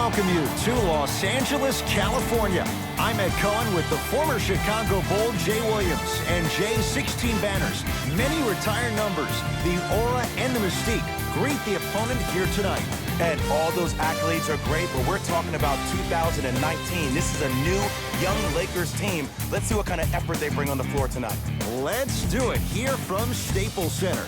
welcome you to Los Angeles, California. I'm Ed Cohen with the former Chicago Bull, Jay Williams, and Jay's 16 banners. Many retired numbers, the aura and the mystique greet the opponent here tonight. And all those accolades are great, but we're talking about 2019. This is a new, young Lakers team. Let's see what kind of effort they bring on the floor tonight. Let's do it here from Staples Center.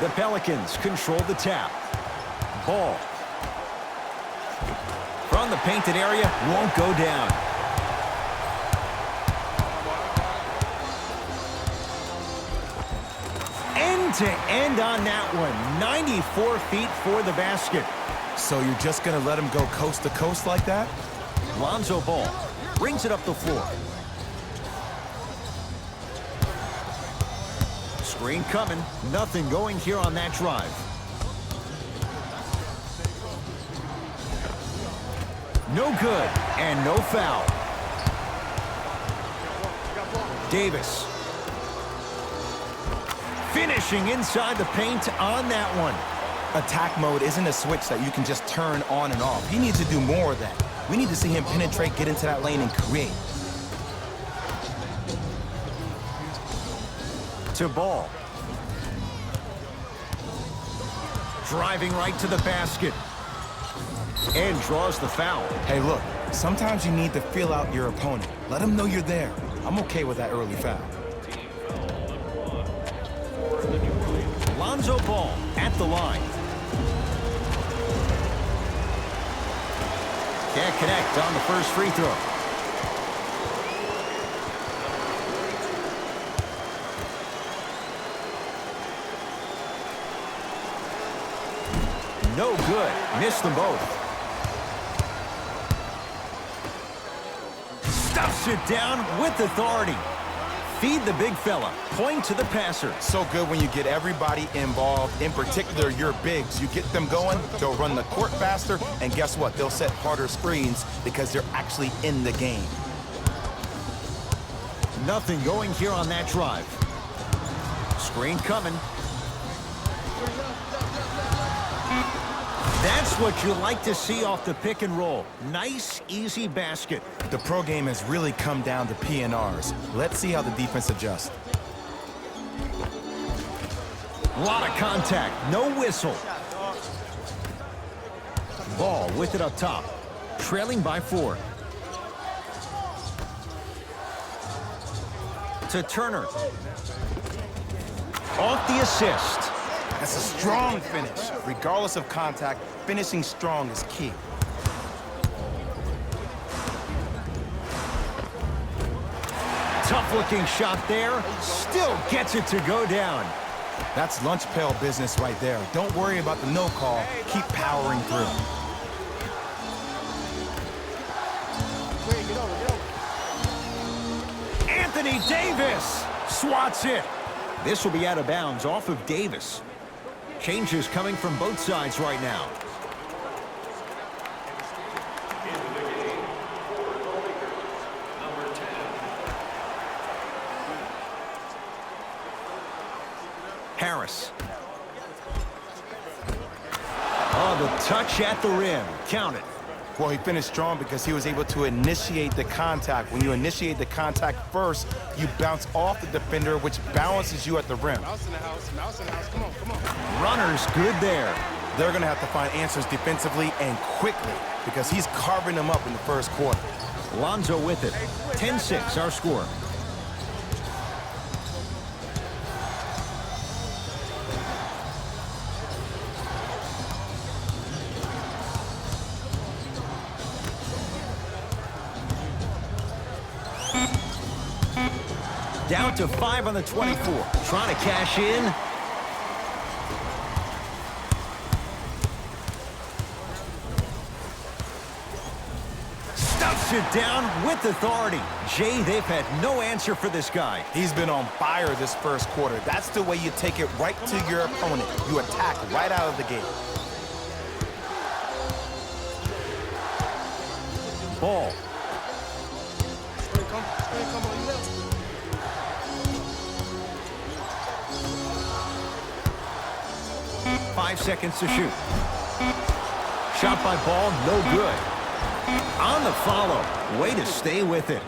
The Pelicans control the tap. Ball. From the painted area, won't go down. End to end on that one. 94 feet for the basket. So you're just going to let him go coast to coast like that? Lonzo Ball brings it up the floor. Screen coming. Nothing going here on that drive. No good, and no foul. Davis. Finishing inside the paint on that one. Attack mode isn't a switch that you can just turn on and off. He needs to do more of that. We need to see him penetrate, get into that lane, and create. To Ball. Driving right to the basket. And draws the foul. Hey, look, sometimes you need to feel out your opponent. Let him know you're there. I'm okay with that early foul. Lonzo Ball at the line. Can't connect on the first free throw. No good. Missed them both. Stuffs it down with authority. Feed the big fella. Point to the passer. So good when you get everybody involved, in particular your bigs. You get them going, they'll run the court faster, and guess what? They'll set harder screens because they're actually in the game. Nothing going here on that drive. Screen coming. That's what you like to see off the pick and roll. Nice, easy basket. The pro game has really come down to PNRs. Let's see how the defense adjusts. A lot of contact, no whistle. Ball with it up top. Trailing by 4. To Turner. Off the assist. That's a strong finish. Regardless of contact, finishing strong is key. Tough-looking shot there. Still gets it to go down. That's lunch pail business right there. Don't worry about the no call. Keep powering through. Anthony Davis swats it. This will be out of bounds off of Davis. Changes coming from both sides right now. Harris. Oh, the touch at the rim. Count it. Well, he finished strong because he was able to initiate the contact. When you initiate the contact first, you bounce off the defender, which balances you at the rim. Mouse in the house. Mouse in the house. Come on, come on. Runner's good there. They're going to have to find answers defensively and quickly because he's carving them up in the first quarter. Lonzo with it. 10-6, our score. Down to 5 on the 24. Trying to cash in. Stuffs it down with authority. Jay, they've had no answer for this guy. He's been on fire this first quarter. That's the way you take it right to your opponent. You attack right out of the gate. Ball. 5 seconds to shoot. Shot by Ball, no good. On the follow. Way to stay with it.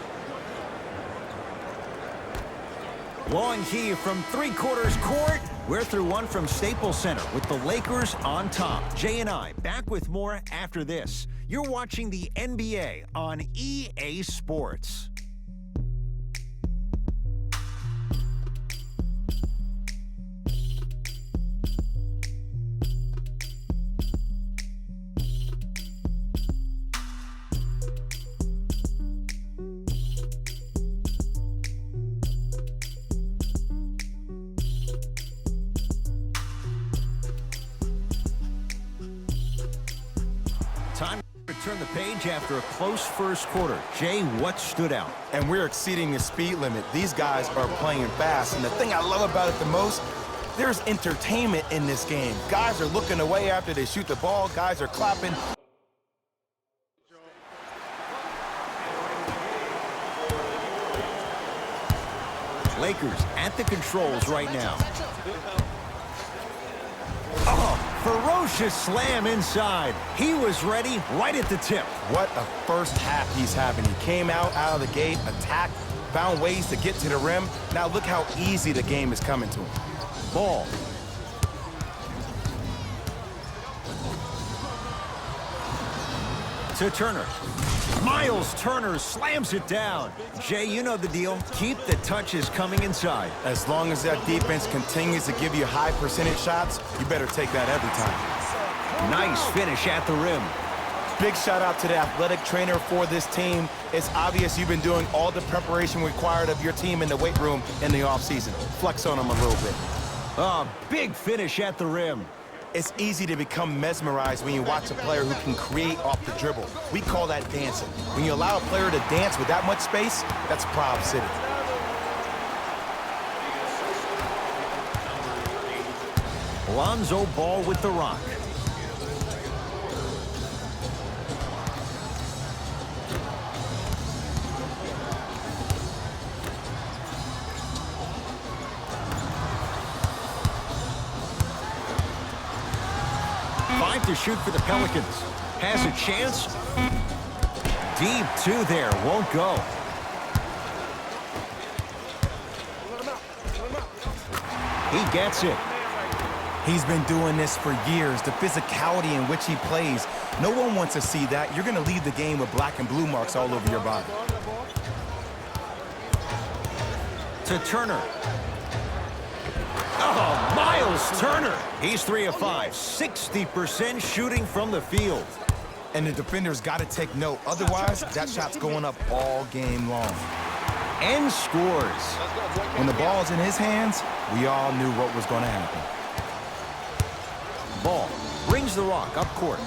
Long key from three-quarters court. We're through one from Staples Center with the Lakers on top. Jay and I back with more after this. You're watching the NBA on EA Sports. Time to turn the page after a close first quarter. Jay, what stood out? And we're exceeding the speed limit. These guys are playing fast, and the thing I love about it the most, there's entertainment in this game. Guys are looking away after they shoot the ball. Guys are clapping. Lakers at the controls right now. Oh, ferocious slam inside. He was ready right at the tip. What a first half he's having. He came out of the gate, attacked, found ways to get to the rim. Now look how easy the game is coming to him. Ball. To Turner. Miles Turner slams it down. Jay, you know the deal. Keep the touches coming inside. As long as that defense continues to give you high percentage shots, you better take that every time. Nice finish at the rim. Big shout out to the athletic trainer for this team. It's obvious you've been doing all the preparation required of your team in the weight room in the offseason. Flex on them a little bit. Oh, big finish at the rim. It's easy to become mesmerized when you watch a player who can create off the dribble. We call that dancing. When you allow a player to dance with that much space, that's Prob City. Lonzo Ball with the rock. Five to shoot for the Pelicans. Has a chance. Deep two there. Won't go. He gets it. He's been doing this for years. The physicality in which he plays. No one wants to see that. You're going to leave the game with black and blue marks all over your body. To Turner. Oh, Miles Turner. He's 3 of 5, 60% shooting from the field. And the defender's got to take note. Otherwise, that shot's going up all game long. And scores. When the ball's in his hands, we all knew what was going to happen. Ball brings the rock up court.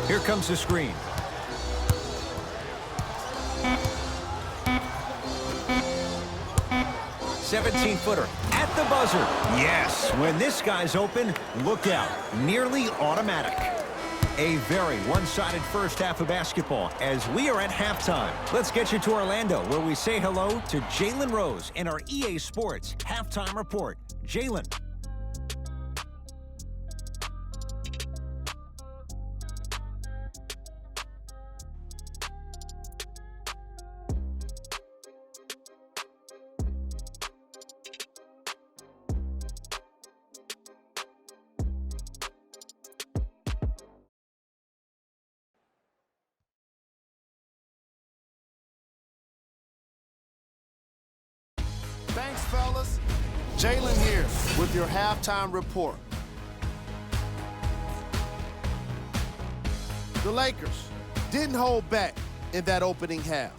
Here comes the screen. "17-footer at the buzzer." Yes, when this guy's open, look out. Nearly automatic. A very one-sided first half of basketball as we are at halftime. Let's get you to Orlando, where we say hello to Jalen Rose in our EA Sports Halftime Report. Jalen. Thanks, fellas. Jalen here with your halftime report. The Lakers didn't hold back in that opening half.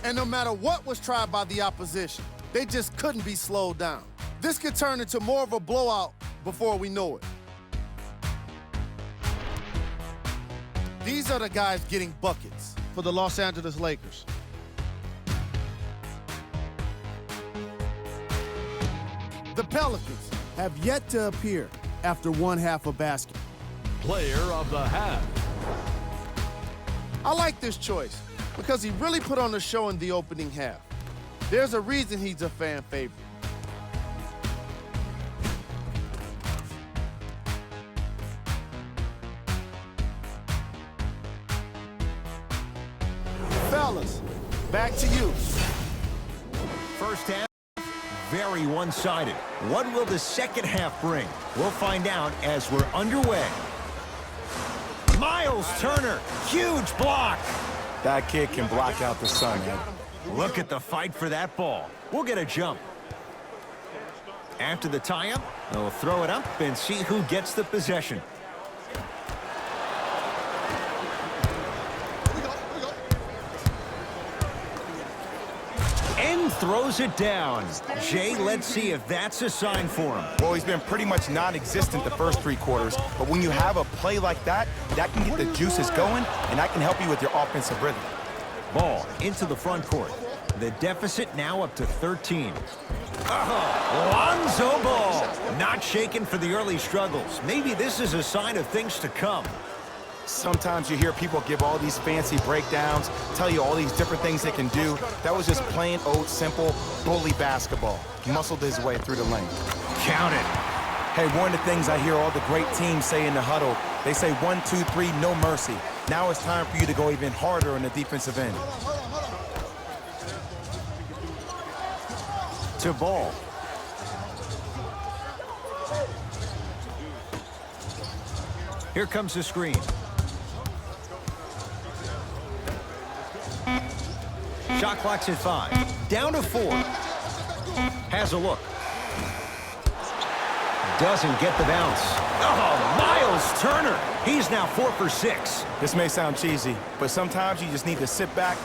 And no matter what was tried by the opposition, they just couldn't be slowed down. This could turn into more of a blowout before we know it. These are the guys getting buckets for the Los Angeles Lakers. The Pelicans have yet to appear after one half of basketball. Player of the half. I like this choice because he really put on a show in the opening half. There's a reason he's a fan favorite. Fellas, back to you. First half, very one-sided. What will the second half bring? We'll find out as we're underway. Miles Turner, huge block. That kid can block out the sun, man. Look at the fight for that ball. We'll get a jump. After the tie-up, they'll throw it up and see who gets the possession. And throws it down. Jay, let's see if that's a sign for him. Well, he's been pretty much non-existent the first 3 quarters, but when you have a play like that, that can get the juices going, and that can help you with your offensive rhythm. Ball into the front court. The deficit now up to 13. Lonzo Ball. Not shaken for the early struggles. Maybe this is a sign of things to come. Sometimes you hear people give all these fancy breakdowns, tell you all these different things they can do. That was just plain old simple bully basketball. Muscled his way through the lane. Count it. Hey, one of the things I hear all the great teams say in the huddle, they say 1, 2, 3, no mercy. Now it's time for you to go even harder on the defensive end. To Ball. Here comes the screen. Shot clock's at 5. Down to 4. Has a look. Doesn't get the bounce. Oh, Miles Turner. He's now 4 for 6. This may sound cheesy, but sometimes you just need to sit back,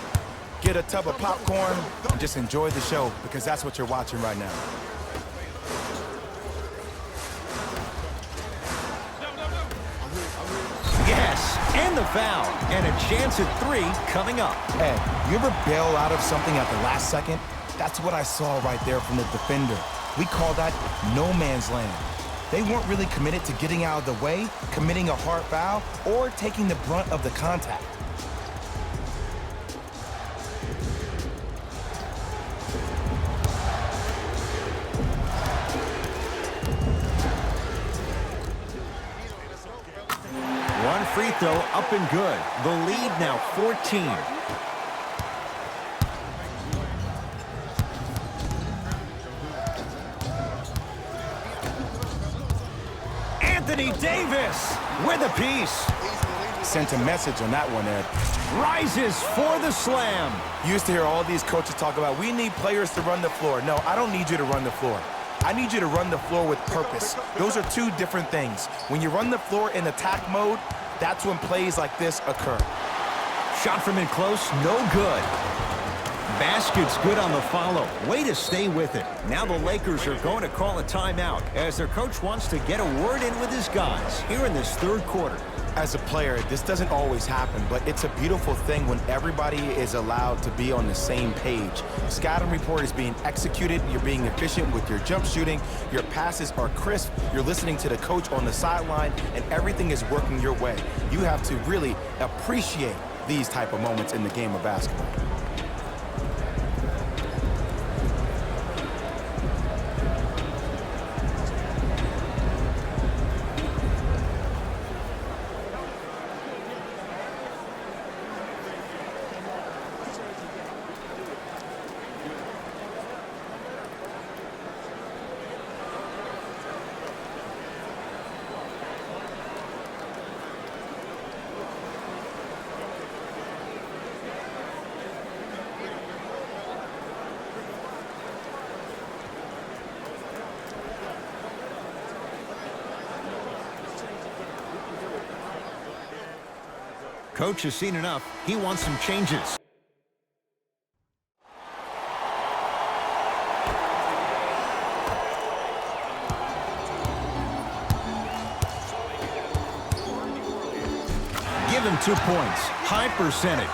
get a tub of popcorn, and just enjoy the show, because that's what you're watching right now. Yes, and the foul. And a chance at 3 coming up. Hey, you ever bail out of something at the last second? That's what I saw right there from the defender. We call that no man's land. They weren't really committed to getting out of the way, committing a hard foul, or taking the brunt of the contact. One free throw up and good. The lead now 14. Anthony Davis with a piece. Sent a message on that one, Ed. Rises for the slam. You used to hear all these coaches talk about, we need players to run the floor. No, I don't need you to run the floor. I need you to run the floor with purpose. Those are 2 different things. When you run the floor in attack mode, that's when plays like this occur. Shot from in close, no good. Basket's good on the follow. Way to stay with it. Now the Lakers are going to call a timeout as their coach wants to get a word in with his guys here in this 3rd quarter. As a player, this doesn't always happen, but it's a beautiful thing when everybody is allowed to be on the same page. Scouting report is being executed, you're being efficient with your jump shooting, your passes are crisp, you're listening to the coach on the sideline, and everything is working your way. You have to really appreciate these type of moments in the game of basketball. Coach has seen enough. He wants some changes. Give him 2 points. High percentage.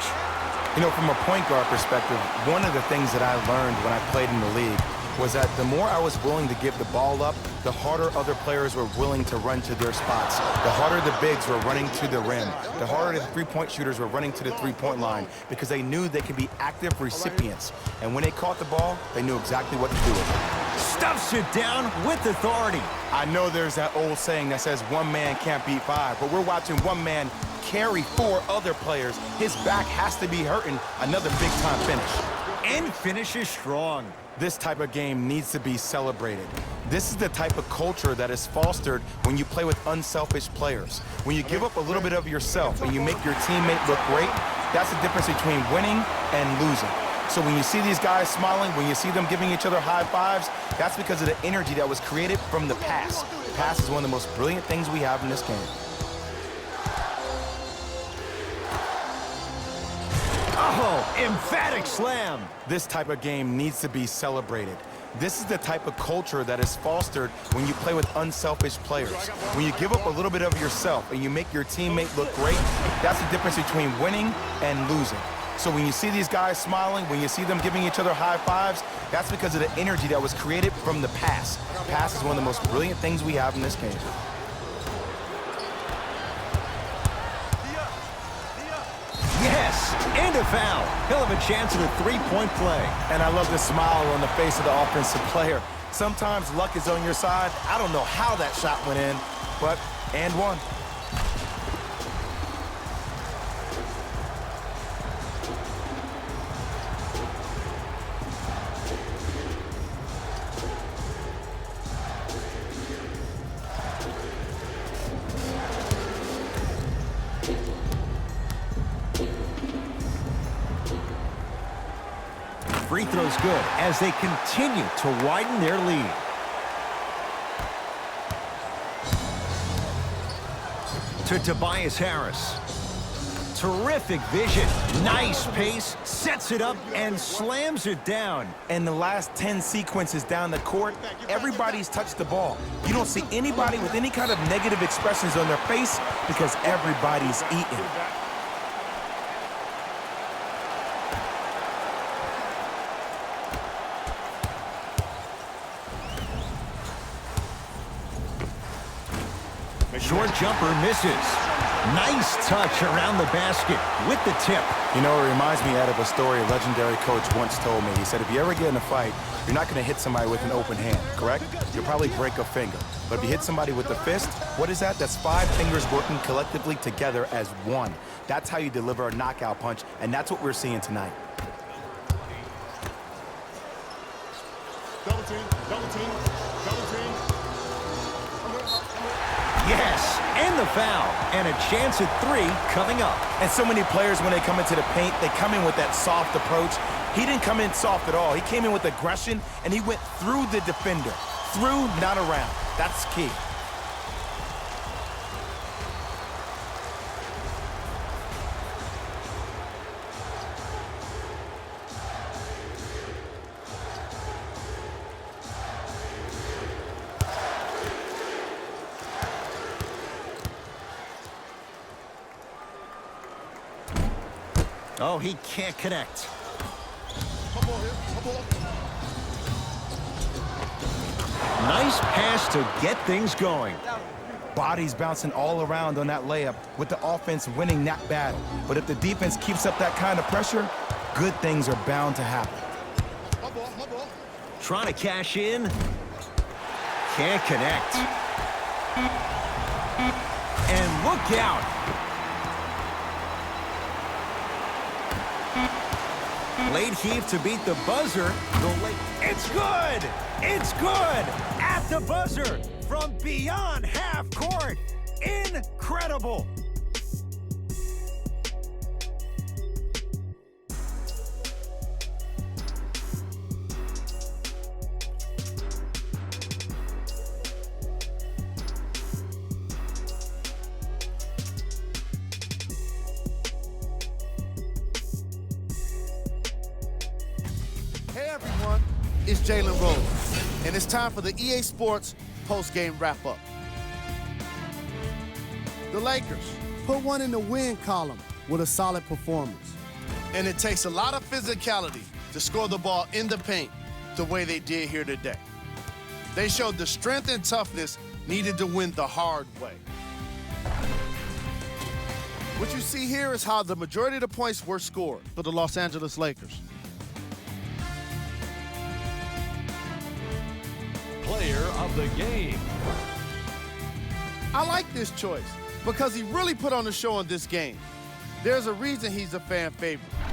You know, from a point guard perspective, one of the things that I learned when I played in the league was that the more I was willing to give the ball up, the harder other players were willing to run to their spots. The harder the bigs were running to the rim. The harder the three-point shooters were running to the three-point line because they knew they could be active recipients. And when they caught the ball, they knew exactly what to do with it. Stuffs it down with authority. I know there's that old saying that says one man can't beat five, but we're watching one man carry four other players. His back has to be hurting. Another big-time finish. And finishes strong. This type of game needs to be celebrated. This is the type of culture that is fostered when you play with unselfish players. When you give up a little bit of yourself and you make your teammate look great, that's the difference between winning and losing. So when you see these guys smiling, when you see them giving each other high fives, that's because of the energy that was created from the pass. Pass is one of the most brilliant things we have in this game. Oh, emphatic slam. This type of game needs to be celebrated. This is the type of culture that is fostered when you play with unselfish players. When you give up a little bit of yourself and you make your teammate look great, that's the difference between winning and losing. So when you see these guys smiling, when you see them giving each other high fives, that's because of the energy that was created from the pass. Pass is one of the most brilliant things we have in this game. Yes, and a foul. He'll have a chance at a three-point play. And I love the smile on the face of the offensive player. Sometimes luck is on your side. I don't know how that shot went in, but and one. Free throw's good as they continue to widen their lead. To Tobias Harris. Terrific vision. Nice pace. Sets it up and slams it down. And the last 10 sequences down the court, everybody's touched the ball. You don't see anybody with any kind of negative expressions on their face because everybody's eating. Short jumper misses. Nice touch around the basket with the tip. You know, it reminds me of a story a legendary coach once told me. He said, if you ever get in a fight, you're not going to hit somebody with an open hand, correct? You'll probably break a finger. But if you hit somebody with a fist, what is that? That's 5 fingers working collectively together as one. That's how you deliver a knockout punch, and that's what we're seeing tonight. Double team, double team, double team. Yes, and the foul. And a chance at 3 coming up. And so many players, when they come into the paint, they come in with that soft approach. He didn't come in soft at all. He came in with aggression, and he went through the defender. Through, not around. That's key. Oh, he can't connect. Nice pass to get things going. Bodies bouncing all around on that layup with the offense winning that battle. But if the defense keeps up that kind of pressure, good things are bound to happen. Trying to cash in. Can't connect. And look out. Late heave to beat the buzzer. It's good! It's good! At the buzzer from beyond half court. Incredible! Hey everyone, it's Jalen Rose, and it's time for the EA Sports post-game wrap-up. The Lakers put one in the win column with a solid performance. And it takes a lot of physicality to score the ball in the paint, the way they did here today. They showed the strength and toughness needed to win the hard way. What you see here is how the majority of the points were scored for the Los Angeles Lakers. Player of the game. I like this choice because he really put on the show in this game. There's a reason he's a fan favorite.